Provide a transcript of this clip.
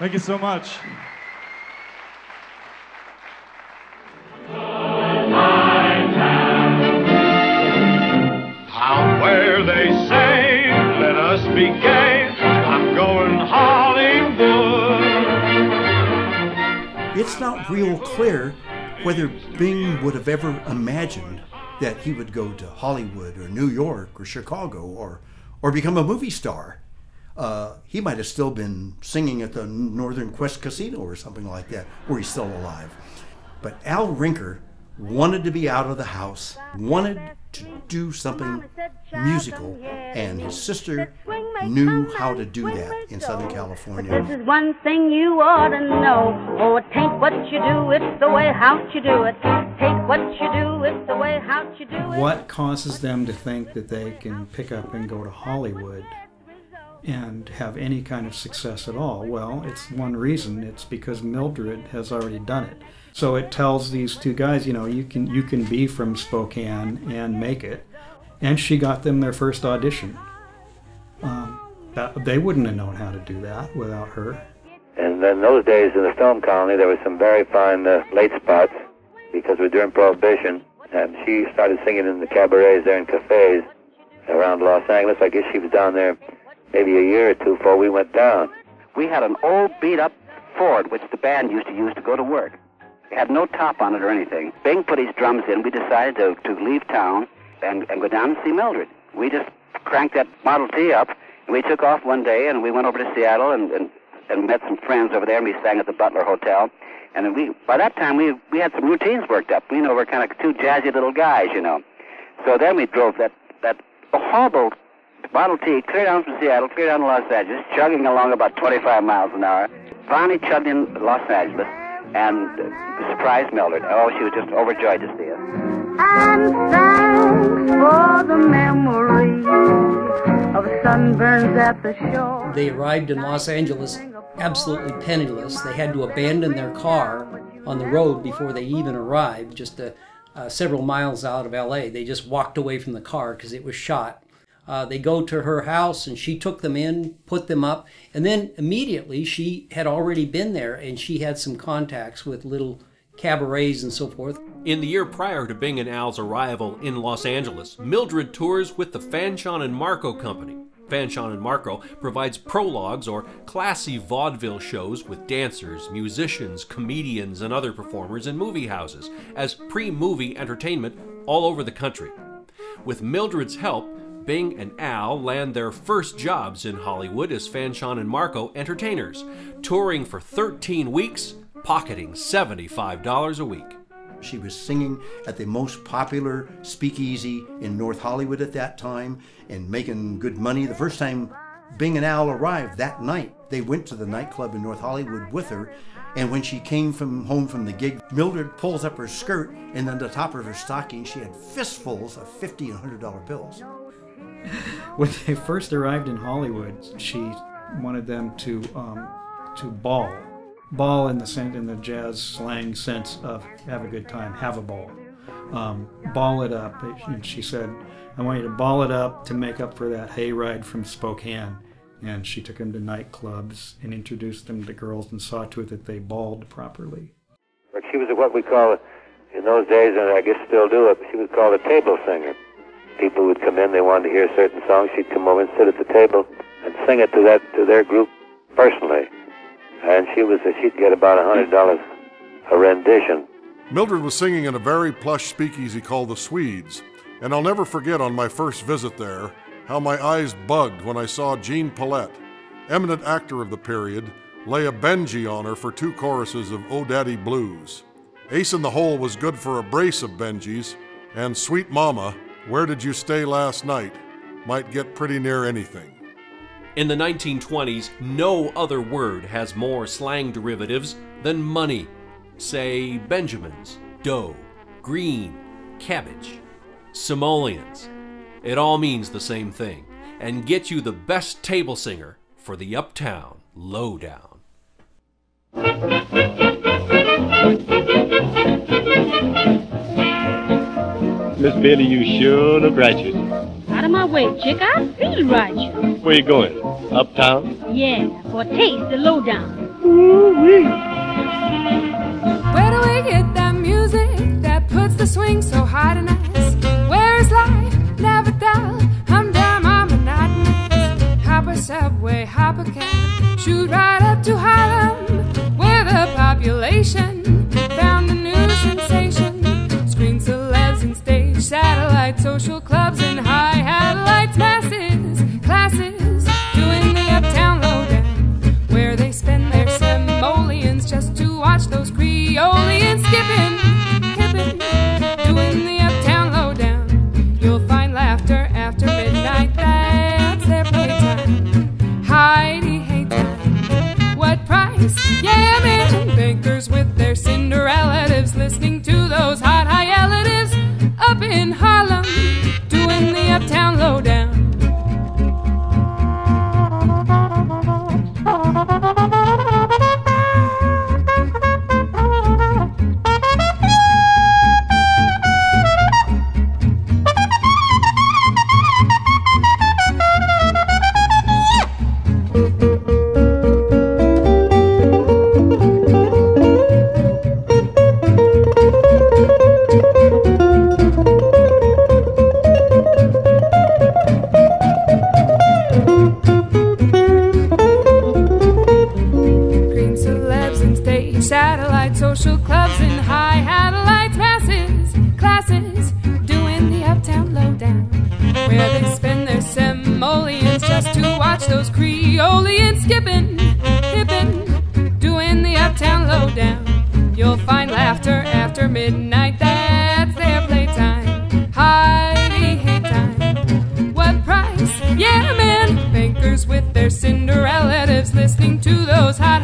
Thank you so much. Out where they say, let us be gay, I'm going Hollywood. It's not real clear whether Bing would have ever imagined that he would go to Hollywood or New York or Chicago or become a movie star. He might have still been singing at the Northern Quest Casino or something like that, where he's still alive. But Al Rinker wanted to be out of the house, wanted to do something musical, and his sister knew how to do that in Southern California. This is one thing you ought to know. Oh, it ain't what you do, it's the way how you do it. Take what you do, it's the way how you do it. What causes them to think that they can pick up and go to Hollywood and have any kind of success at all? Well, it's one reason. It's because Mildred has already done it. So it tells these two guys, you know, you can be from Spokane and make it. And she got them their first audition. They wouldn't have known how to do that without her. And in those days in the film colony, there were some very fine late spots because we were during Prohibition. And she started singing in the cabarets there and cafes around Los Angeles. I guess she was down there maybe a year or two before we went down. We had an old beat-up Ford, which the band used to use to go to work. It had no top on it or anything. Bing put his drums in. We decided to leave town and go down and see Mildred. We just cranked that Model T up, and we took off one day, and we went over to Seattle and met some friends over there, and we sang at the Butler Hotel. And then by that time, we had some routines worked up. You know, we're kind of two jazzy little guys, you know. So then we drove that horrible Model T clear down from Seattle, clear down to Los Angeles, chugging along about 25 miles an hour. Finally chugged in Los Angeles and surprised Mildred. Oh, she was just overjoyed to see us. And thanks for the memory of sunburns at the shore. They arrived in Los Angeles absolutely penniless. They had to abandon their car on the road before they even arrived, just several miles out of LA. They just walked away from the car because it was shot. They go to her house and she took them in, put them up, and then immediately she had already been there and she had some contacts with little cabarets and so forth. In the year prior to Bing and Al's arrival in Los Angeles, Mildred tours with the Fanchon and Marco Company. Fanchon and Marco provides prologues or classy vaudeville shows with dancers, musicians, comedians, and other performers in movie houses as pre-movie entertainment all over the country. With Mildred's help, Bing and Al land their first jobs in Hollywood as Fanchon and Marco entertainers, touring for 13 weeks, pocketing $75 a week. She was singing at the most popular speakeasy in North Hollywood at that time and making good money. The first time Bing and Al arrived that night, they went to the nightclub in North Hollywood with her, and when she came home from the gig, Mildred pulls up her skirt, and on the top of her stocking she had fistfuls of $50 and $100 bills. When they first arrived in Hollywood, she wanted them to ball. Ball in the jazz slang sense of have a good time, have a ball. Ball it up. And she said, I want you to ball it up to make up for that hayride from Spokane. And she took them to nightclubs and introduced them to girls and saw to it that they balled properly. But she was what we call, in those days, and I guess still do it, she was called a table singer. People would come in, they wanted to hear certain songs, she'd come over and sit at the table and sing it to their group personally. And she'd get about $100 a rendition. Mildred was singing in a very plush speakeasy called the Swedes, and I'll never forget on my first visit there how my eyes bugged when I saw Jean Paulette, eminent actor of the period, lay a Benji on her for 2 choruses of Oh Daddy Blues. Ace in the Hole was good for a brace of Benjis, and Sweet Mama, Where Did You Stay Last Night, might get pretty near anything. In the 1920s, no other word has more slang derivatives than money. Say Benjamins, dough, green, cabbage, simoleons. It all means the same thing, and get you the best table singer for the Uptown Lowdown. Miss Billy, you sure look righteous. Out of my way, chick. I feel righteous. Where you going? Uptown? Yeah, for a taste of Lowdown. Ooh-wee. Where do we get that music that puts the swing so hot and nice? Where's life? Never dull. I'm down, I'm monotonous. Hop a subway, hop a cab, shoot right up to Harlem, where the population found a new sensation. Screen celebs and stage satellites, social clubs and high-hat lights, masses, classes, doing the Uptown Lowdown, where they spend their simoleons just to watch those Creoleans skipping, hipping, doing the Uptown Lowdown. You'll find laughter after midnight, that's their playtime. Heidi, hey time, what price? Yeah, man, bankers with their Cinderellatives, listening to those hot high-elatives up in Harlem, doing the Uptown Lowdown. Satellite, social clubs and high-hat lights, masses, classes, doing the Uptown Lowdown, where they spend their simoleons just to watch those Creoleans skipping, hipping, doing the Uptown Lowdown. You'll find laughter after midnight, that's their playtime. Heidi, hey time, what price? Yeah, man, bankers with their Cinderellatives, listening to those hot